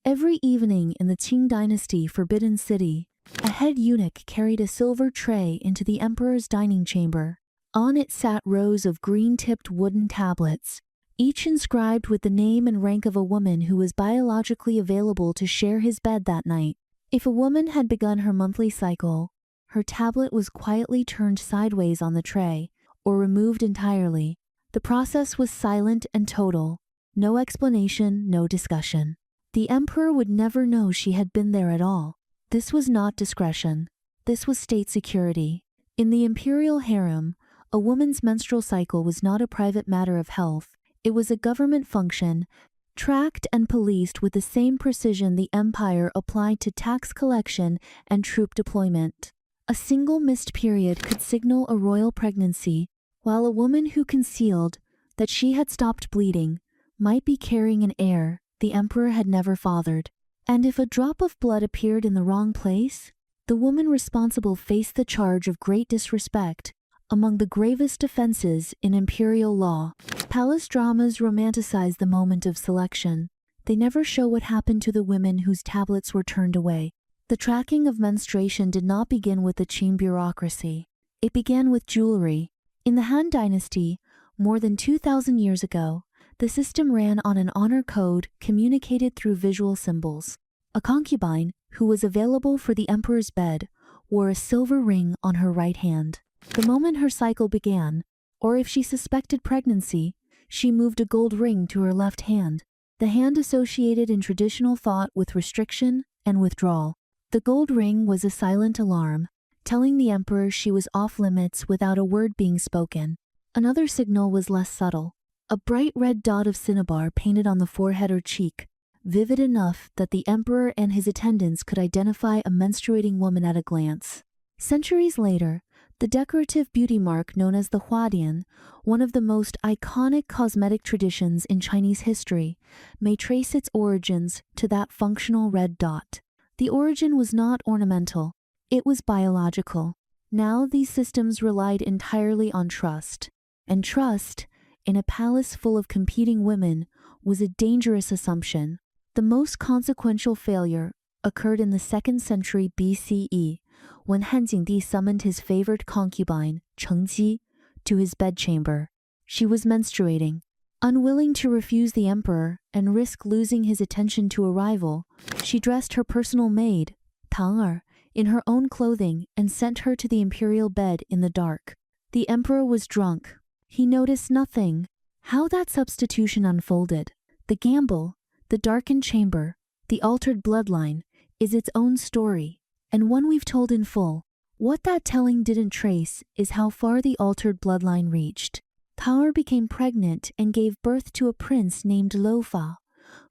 Every evening in the Qing dynasty Forbidden City, a head eunuch carried a silver tray into the emperor's dining chamber. On it sat rows of green-tipped wooden tablets, each inscribed with the name and rank of a woman who was biologically available to share his bed that night. If a woman had begun her monthly cycle, her tablet was quietly turned sideways on the tray, or removed entirely. The process was silent and total. No explanation, no discussion. The emperor would never know she had been there at all. This was not discretion. This was state security. In the imperial harem, a woman's menstrual cycle was not a private matter of health. It was a government function, tracked and policed with the same precision the empire applied to tax collection and troop deployment. A single missed period could signal a royal pregnancy, while a woman who concealed that she had stopped bleeding might be carrying an heir the emperor had never fathered. And if a drop of blood appeared in the wrong place, the woman responsible faced the charge of great disrespect, among the gravest offenses in imperial law. Palace dramas romanticize the moment of selection. They never show what happened to the women whose tablets were turned away. The tracking of menstruation did not begin with the Qing bureaucracy. It began with jewelry. In the Han Dynasty, more than 2,000 years ago, the system ran on an honor code communicated through visual symbols. A concubine, who was available for the emperor's bed, wore a silver ring on her right hand. The moment her cycle began, or if she suspected pregnancy, she moved a gold ring to her left hand, the hand associated in traditional thought with restriction and withdrawal. The gold ring was a silent alarm, telling the emperor she was off limits without a word being spoken. Another signal was less subtle. A bright red dot of cinnabar painted on the forehead or cheek, vivid enough that the emperor and his attendants could identify a menstruating woman at a glance. Centuries later, the decorative beauty mark known as the huadian, one of the most iconic cosmetic traditions in Chinese history, may trace its origins to that functional red dot. The origin was not ornamental, it was biological. Now these systems relied entirely on trust. And trust, in a palace full of competing women, was a dangerous assumption. The most consequential failure occurred in the 2nd century BCE, when Han Jingdi summoned his favored concubine, Chengji, to his bedchamber. She was menstruating. Unwilling to refuse the emperor and risk losing his attention to a rival, she dressed her personal maid, Tang in her own clothing and sent her to the imperial bed in the dark. The emperor was drunk. He noticed nothing. How that substitution unfolded, the gamble, the darkened chamber, the altered bloodline, is its own story, and one we've told in full. What that telling didn't trace is how far the altered bloodline reached. Tang became pregnant and gave birth to a prince named Lo Fa,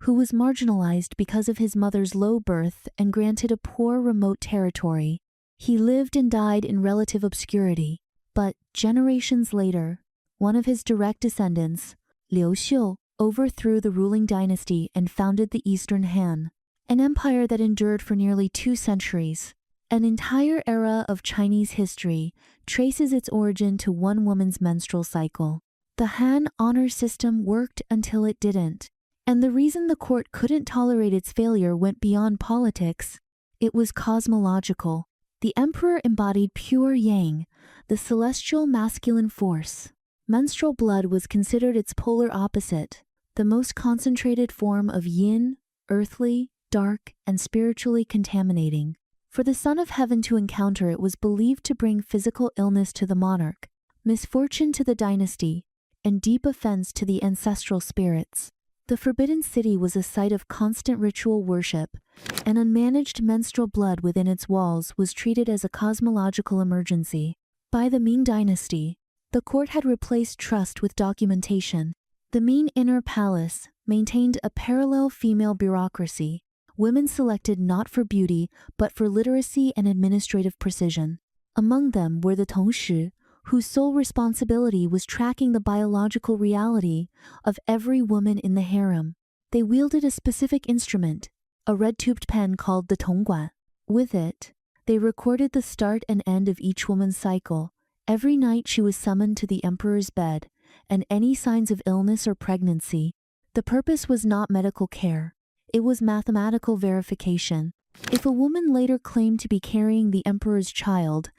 who was marginalized because of his mother's low birth and granted a poor remote territory. He lived and died in relative obscurity, but generations later, one of his direct descendants, Liu Xiu, overthrew the ruling dynasty and founded the Eastern Han, an empire that endured for nearly 2 centuries. An entire era of Chinese history traces its origin to one woman's menstrual cycle. The Han honor system worked until it didn't, and the reason the court couldn't tolerate its failure went beyond politics. It was cosmological. The emperor embodied pure yang, the celestial masculine force. Menstrual blood was considered its polar opposite, the most concentrated form of yin, earthly, dark, and spiritually contaminating. For the Son of Heaven to encounter it was believed to bring physical illness to the monarch, misfortune to the dynasty, and deep offense to the ancestral spirits. The Forbidden City was a site of constant ritual worship, and unmanaged menstrual blood within its walls was treated as a cosmological emergency. By the Ming dynasty, the court had replaced trust with documentation. The Ming Inner Palace maintained a parallel female bureaucracy, women selected not for beauty but for literacy and administrative precision. Among them were the Tongshi, whose sole responsibility was tracking the biological reality of every woman in the harem. They wielded a specific instrument, a red-tubed pen called the Tongguan. With it, they recorded the start and end of each woman's cycle. Every night she was summoned to the emperor's bed, and any signs of illness or pregnancy. The purpose was not medical care. It was mathematical verification. If a woman later claimed to be carrying the emperor's child,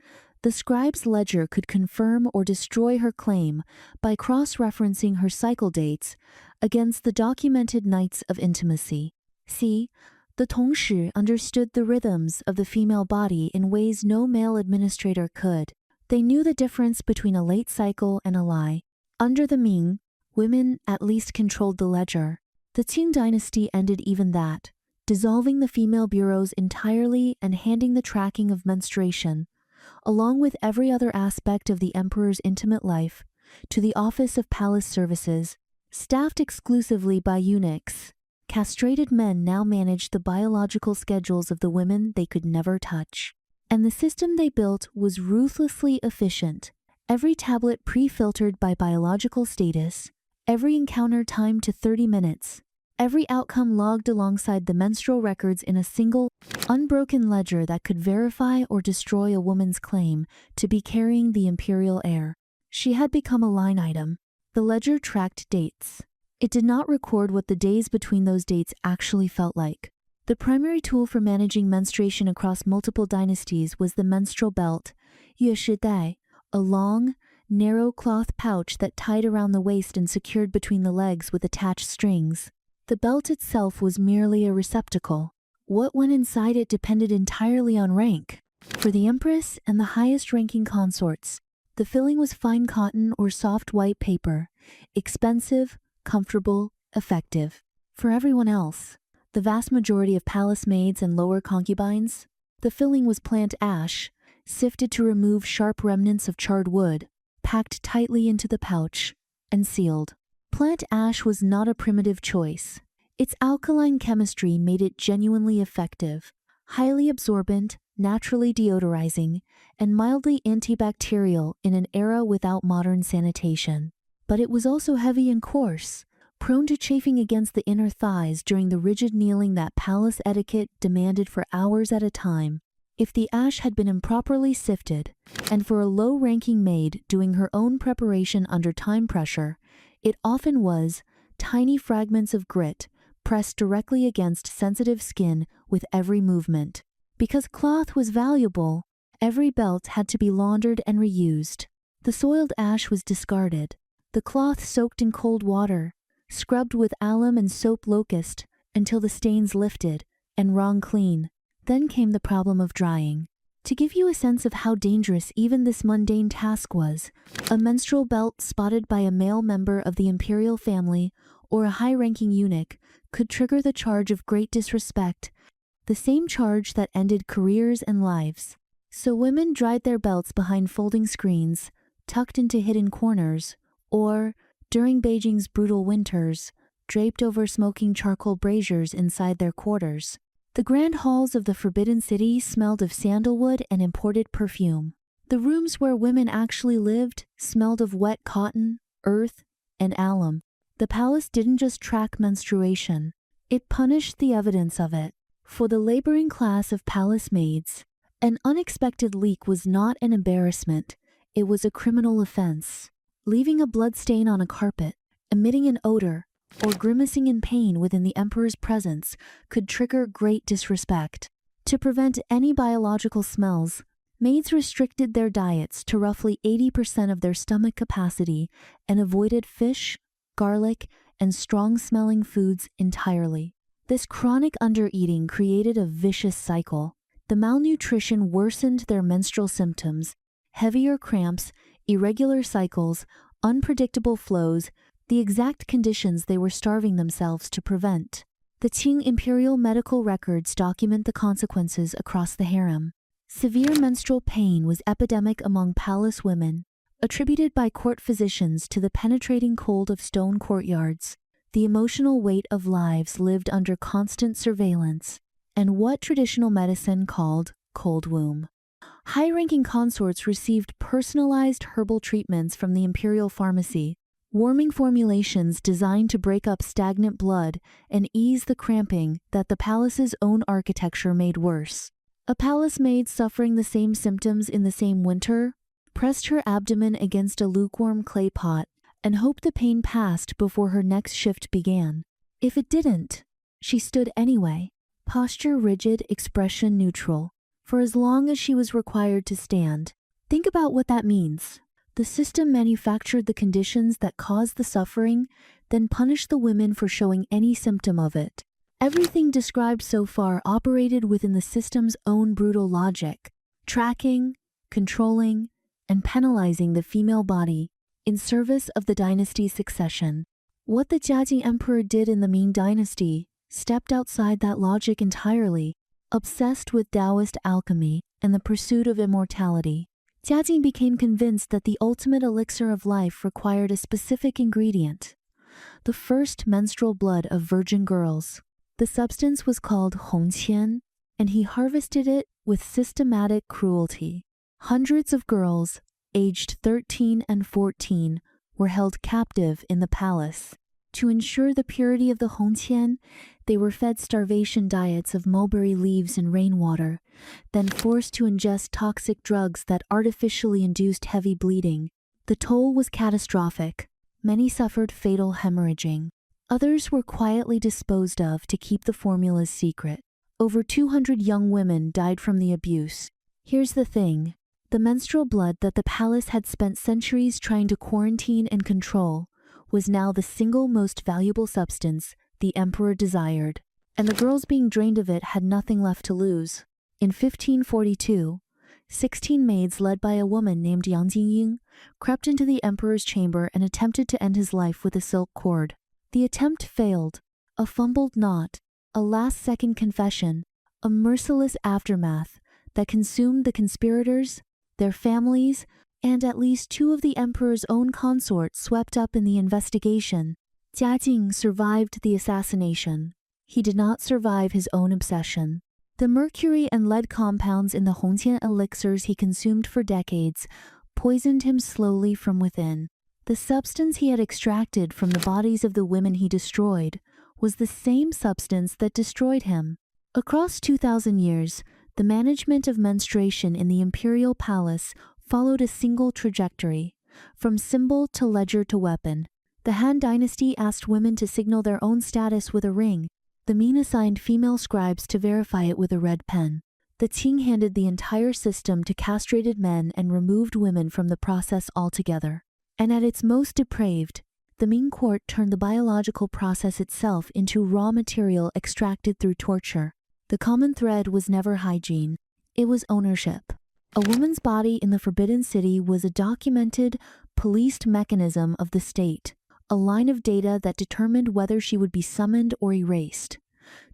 the scribe's ledger could confirm or destroy her claim by cross-referencing her cycle dates against the documented nights of intimacy. See, the tongshi understood the rhythms of the female body in ways no male administrator could. They knew the difference between a late cycle and a lie. Under the Ming, women at least controlled the ledger. The Qing dynasty ended even that, dissolving the female bureaus entirely and handing the tracking of menstruation, along with every other aspect of the emperor's intimate life, to the Office of Palace Services, staffed exclusively by eunuchs. Castrated men now managed the biological schedules of the women they could never touch. And the system they built was ruthlessly efficient. Every tablet pre-filtered by biological status, every encounter timed to 30 minutes, every outcome logged alongside the menstrual records in a single, unbroken ledger that could verify or destroy a woman's claim to be carrying the imperial heir. She had become a line item. The ledger tracked dates. It did not record what the days between those dates actually felt like. The primary tool for managing menstruation across multiple dynasties was the menstrual belt, 月事带, a long, narrow cloth pouch that tied around the waist and secured between the legs with attached strings. The belt itself was merely a receptacle. What went inside it depended entirely on rank. For the empress and the highest-ranking consorts, the filling was fine cotton or soft white paper, expensive, comfortable, effective. For everyone else, the vast majority of palace maids and lower concubines, the filling was plant ash, sifted to remove sharp remnants of charred wood, packed tightly into the pouch, and sealed. Plant ash was not a primitive choice. Its alkaline chemistry made it genuinely effective, highly absorbent, naturally deodorizing, and mildly antibacterial in an era without modern sanitation. But it was also heavy and coarse, prone to chafing against the inner thighs during the rigid kneeling that palace etiquette demanded for hours at a time. If the ash had been improperly sifted, and for a low-ranking maid doing her own preparation under time pressure, it often was tiny fragments of grit pressed directly against sensitive skin with every movement. Because cloth was valuable, every belt had to be laundered and reused. The soiled ash was discarded. The cloth soaked in cold water, scrubbed with alum and soap locust until the stains lifted and wrung clean. Then came the problem of drying. To give you a sense of how dangerous even this mundane task was, a menstrual belt spotted by a male member of the imperial family or a high-ranking eunuch could trigger the charge of great disrespect, the same charge that ended careers and lives. So women dried their belts behind folding screens, tucked into hidden corners, or, during Beijing's brutal winters, draped over smoking charcoal braziers inside their quarters. The grand halls of the Forbidden City smelled of sandalwood and imported perfume. The rooms where women actually lived smelled of wet cotton, earth, and alum. The palace didn't just track menstruation. It punished the evidence of it. For the laboring class of palace maids, an unexpected leak was not an embarrassment. It was a criminal offense. Leaving a bloodstain on a carpet, emitting an odor, or grimacing in pain within the emperor's presence could trigger great disrespect. To prevent any biological smells, maids restricted their diets to roughly 80% of their stomach capacity and avoided fish, garlic, and strong-smelling foods entirely. This chronic undereating created a vicious cycle. The malnutrition worsened their menstrual symptoms, heavier cramps, irregular cycles, unpredictable flows, the exact conditions they were starving themselves to prevent. The Qing imperial medical records document the consequences across the harem. Severe menstrual pain was epidemic among palace women, attributed by court physicians to the penetrating cold of stone courtyards, the emotional weight of lives lived under constant surveillance, and what traditional medicine called cold womb. High-ranking consorts received personalized herbal treatments from the imperial pharmacy, warming formulations designed to break up stagnant blood and ease the cramping that the palace's own architecture made worse. A palace maid suffering the same symptoms in the same winter pressed her abdomen against a lukewarm clay pot and hoped the pain passed before her next shift began. If it didn't, She stood anyway, posture rigid, expression neutral, for as long as she was required to stand. Think about what that means. The system manufactured the conditions that caused the suffering, then punished the women for showing any symptom of it. Everything described so far operated within the system's own brutal logic, tracking, controlling, and penalizing the female body in service of the dynasty's succession. What the Jiajing emperor did in the Ming dynasty stepped outside that logic entirely. Obsessed with Taoist alchemy and the pursuit of immortality, Jiajing became convinced that the ultimate elixir of life required a specific ingredient, the first menstrual blood of virgin girls. The substance was called hongqian, and he harvested it with systematic cruelty. Hundreds of girls, aged 13 and 14, were held captive in the palace. To ensure the purity of the hongqian, they were fed starvation diets of mulberry leaves and rainwater, then forced to ingest toxic drugs that artificially induced heavy bleeding. The toll was catastrophic. Many suffered fatal hemorrhaging. Others were quietly disposed of to keep the formulas secret. Over 200 young women died from the abuse. Here's the thing. The menstrual blood that the palace had spent centuries trying to quarantine and control was now the single most valuable substance the emperor desired, and the girls being drained of it had nothing left to lose. In 1542, 16 maids led by a woman named Yang Jingying crept into the emperor's chamber and attempted to end his life with a silk cord. The attempt failed. A fumbled knot, a last-second confession, a merciless aftermath that consumed the conspirators, their families, and at least 2 of the emperor's own consorts swept up in the investigation. Jiajing survived the assassination. He did not survive his own obsession. The mercury and lead compounds in the hongqian elixirs he consumed for decades poisoned him slowly from within. The substance he had extracted from the bodies of the women he destroyed was the same substance that destroyed him. Across 2,000 years, the management of menstruation in the imperial palace followed a single trajectory, from symbol to ledger to weapon. The Han dynasty asked women to signal their own status with a ring. The Ming assigned female scribes to verify it with a red pen. The Qing handed the entire system to castrated men and removed women from the process altogether. And at its most depraved, the Ming court turned the biological process itself into raw material extracted through torture. The common thread was never hygiene. It was ownership. A woman's body in the Forbidden City was a documented, policed mechanism of the state, a line of data that determined whether she would be summoned or erased,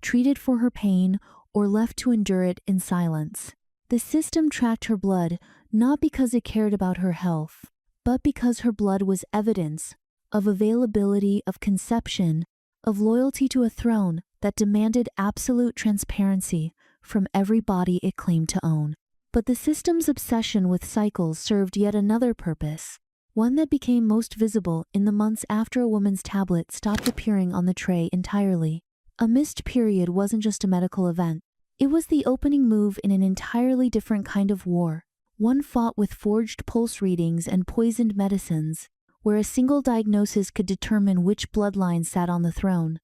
treated for her pain, or left to endure it in silence. The system tracked her blood not because it cared about her health, but because her blood was evidence of availability, of conception, of loyalty to a throne that demanded absolute transparency from every body it claimed to own. But the system's obsession with cycles served yet another purpose, one that became most visible in the months after a woman's tablet stopped appearing on the tray entirely. A missed period wasn't just a medical event. It was the opening move in an entirely different kind of war, one fought with forged pulse readings and poisoned medicines, where a single diagnosis could determine which bloodline sat on the throne.